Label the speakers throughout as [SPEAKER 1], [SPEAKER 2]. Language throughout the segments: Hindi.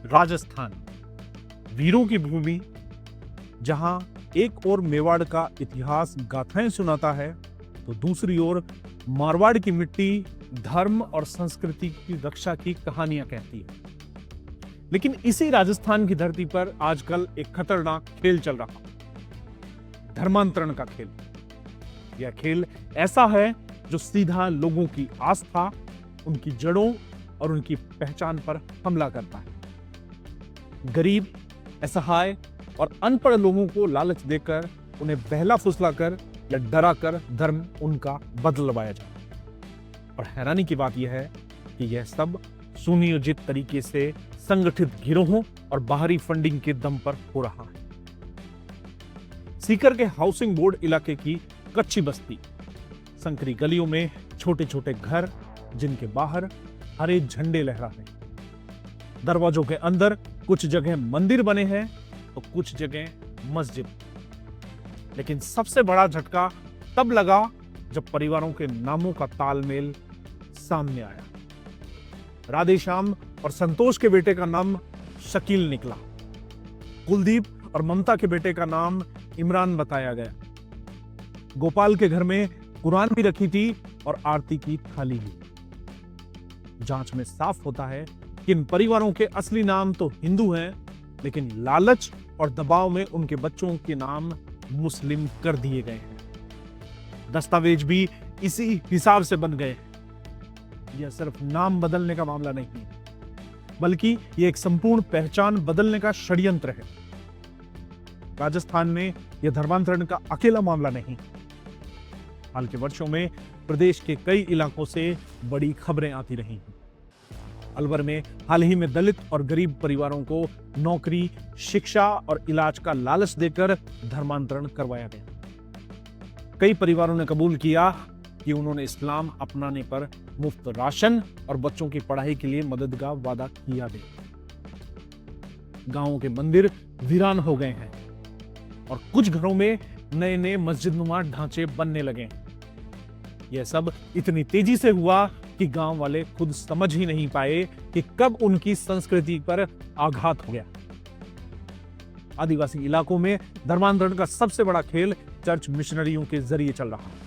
[SPEAKER 1] राजस्थान, वीरों की भूमि, जहां एक ओर मेवाड़ का इतिहास गाथाएं सुनाता है तो दूसरी ओर मारवाड़ की मिट्टी धर्म और संस्कृति की रक्षा की कहानियां कहती है। लेकिन इसी राजस्थान की धरती पर आजकल एक खतरनाक खेल चल रहा है, धर्मांतरण का खेल। यह खेल ऐसा है जो सीधा लोगों की आस्था, उनकी जड़ों और उनकी पहचान पर हमला करता है। गरीब, असहाय और अनपढ़ लोगों को लालच देकर, उन्हें बहला फुसलाकर या डराकर धर्म उनका बदलवाया जाए। और हैरानी की बात यह है कि यह सब सुनियोजित तरीके से संगठित गिरोहों और बाहरी फंडिंग के दम पर हो रहा है। सीकर के हाउसिंग बोर्ड इलाके की कच्ची बस्ती, संकरी गलियों में छोटे छोटे घर जिनके बाहर हरे झंडे लहरा रहे हैं। दरवाजों के अंदर कुछ जगह मंदिर बने हैं तो कुछ जगह मस्जिद। लेकिन सबसे बड़ा झटका तब लगा जब परिवारों के नामों का तालमेल सामने आया। राधेश्याम और संतोष के बेटे का नाम शकील निकला। कुलदीप और ममता के बेटे का नाम इमरान बताया गया। गोपाल के घर में कुरान भी रखी थी और आरती की थाली भी। जांच में साफ होता है कि इन परिवारों के असली नाम तो हिंदू हैं, लेकिन लालच और दबाव में उनके बच्चों के नाम मुस्लिम कर दिए गए हैं। दस्तावेज भी इसी हिसाब से बन गए। यह सिर्फ नाम बदलने का मामला नहीं है, बल्कि यह एक संपूर्ण पहचान बदलने का षड्यंत्र है। राजस्थान में यह धर्मांतरण का अकेला मामला नहीं। हाल के वर्षों में प्रदेश के कई इलाकों से बड़ी खबरें आती रही हैं। अलवर में हाल ही में दलित और गरीब परिवारों को नौकरी, शिक्षा और इलाज का लालच देकर धर्मांतरण करवाया गया। कई परिवारों ने कबूल किया कि उन्होंने इस्लाम अपनाने पर मुफ्त राशन और बच्चों की पढ़ाई के लिए मदद का वादा किया भी। गांवों के मंदिर वीरान हो गए हैं और कुछ घरों में नए नए मस्जिदनुमा ढांचे बनने लगे। यह सब इतनी तेजी से हुआ कि गांव वाले खुद समझ ही नहीं पाए कि कब उनकी संस्कृति पर आघात हो गया। आदिवासी इलाकों में धर्मांतरण का सबसे बड़ा खेल चर्च मिशनरियों के जरिए चल रहा है।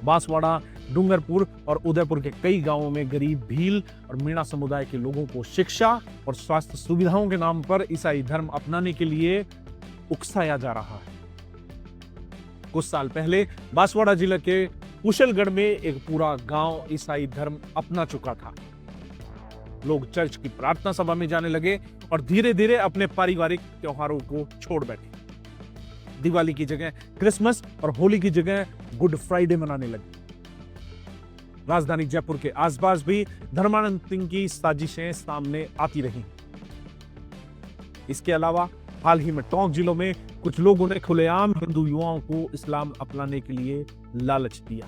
[SPEAKER 1] बांसवाड़ा, डूंगरपुर और उदयपुर के कई गांवों में गरीब भील और मीणा समुदाय के लोगों को शिक्षा और स्वास्थ्य सुविधाओं के नाम पर ईसाई धर्म अपनाने के लिए उकसाया जा रहा है। कुछ साल पहले बांसवाड़ा जिले के कुशलगढ़ में एक पूरा गांव ईसाई धर्म अपना चुका था। लोग चर्च की प्रार्थना सभा में जाने लगे और धीरे धीरे अपने पारिवारिक त्योहारों को छोड़ बैठे। दिवाली की जगह क्रिसमस और होली की जगह गुड फ्राइडे मनाने लगे। राजधानी जयपुर के आसपास भी धर्मांतरण की साजिशें सामने आती रही। इसके अलावा हाल ही में टोंक जिलों में कुछ लोगों ने खुलेआम हिंदू युवाओं को इस्लाम अपनाने के लिए लालच दिया।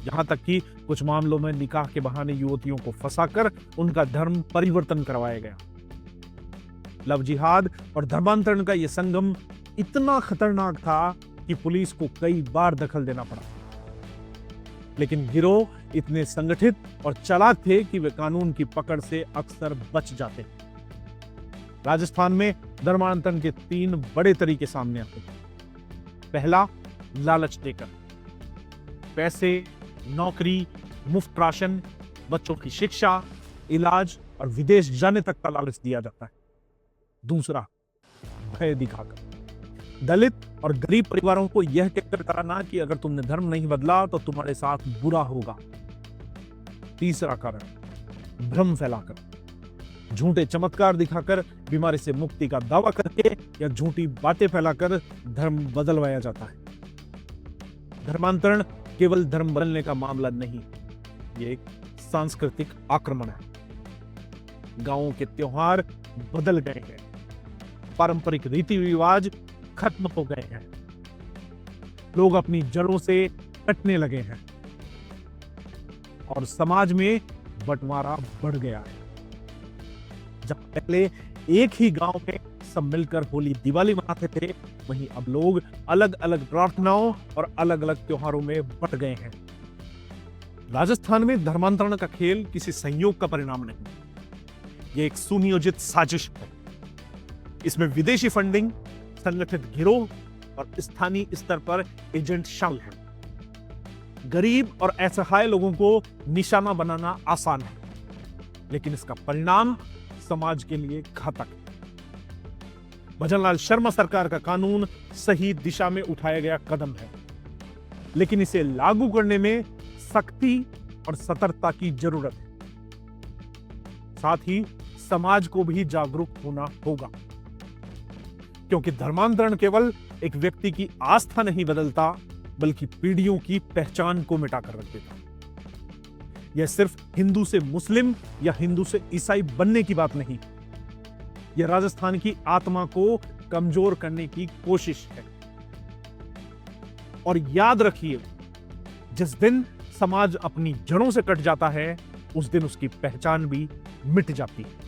[SPEAKER 1] यहां तक कि कुछ मामलों में निकाह के बहाने युवतियों को फंसाकर उनका धर्म परिवर्तन करवाया गया। लव जिहाद और धर्मांतरण का यह संगम इतना खतरनाक था कि पुलिस को कई बार दखल देना पड़ा। लेकिन गिरोह इतने संगठित और चालाक थे कि वे कानून की पकड़ से अक्सर बच जाते। राजस्थान में धर्मांतरण के 3 बड़े तरीके सामने आते हैं। पहला, लालच देकर। पैसे, नौकरी, मुफ्त राशन, बच्चों की शिक्षा, इलाज और विदेश जाने तक का लालच दिया जाता है। दूसरा, भय दिखाकर। दलित और गरीब परिवारों को यह कहकर कराना कि अगर तुमने धर्म नहीं बदला तो तुम्हारे साथ बुरा होगा। तीसरा कारण, भ्रम फैलाकर। झूठे चमत्कार दिखाकर बीमारी से मुक्ति का दावा करके या झूठी बातें फैलाकर धर्म बदलवाया जाता है। धर्मांतरण केवल धर्म बदलने का मामला नहीं, ये एक सांस्कृतिक आक्रमण है। गांवों के त्योहार बदल गए हैं, पारंपरिक रीति रिवाज खत्म हो गए हैं, लोग अपनी जड़ों से कटने लगे हैं और समाज में बंटवारा बढ़ गया है। जब पहले एक ही गांव में सब मिलकर होली दिवाली मनाते थे, वहीं अब लोग अलग अलग प्रार्थनाओं और अलग अलग त्योहारों में बंट गए हैं। राजस्थान में धर्मांतरण का खेल किसी संयोग का परिणाम नहीं, यह एक सुनियोजित साजिश है। इसमें विदेशी फंडिंग, संगठित गिरोह और स्थानीय स्तर पर एजेंट शामिल हैं। गरीब और असहाय लोगों को निशाना बनाना आसान है, लेकिन इसका परिणाम समाज के लिए घातक है। भजनलाल शर्मा सरकार का कानून सही दिशा में उठाया गया कदम है, लेकिन इसे लागू करने में सख्ती और सतर्कता की जरूरत है। साथ ही समाज को भी जागरूक होना होगा, क्योंकि धर्मांतरण केवल एक व्यक्ति की आस्था नहीं बदलता, बल्कि पीढ़ियों की पहचान को मिटाकर रख देता। यह सिर्फ हिंदू से मुस्लिम या हिंदू से ईसाई बनने की बात नहीं, यह राजस्थान की आत्मा को कमजोर करने की कोशिश है। और याद रखिए, जिस दिन समाज अपनी जड़ों से कट जाता है, उस दिन उसकी पहचान भी मिट जाती है।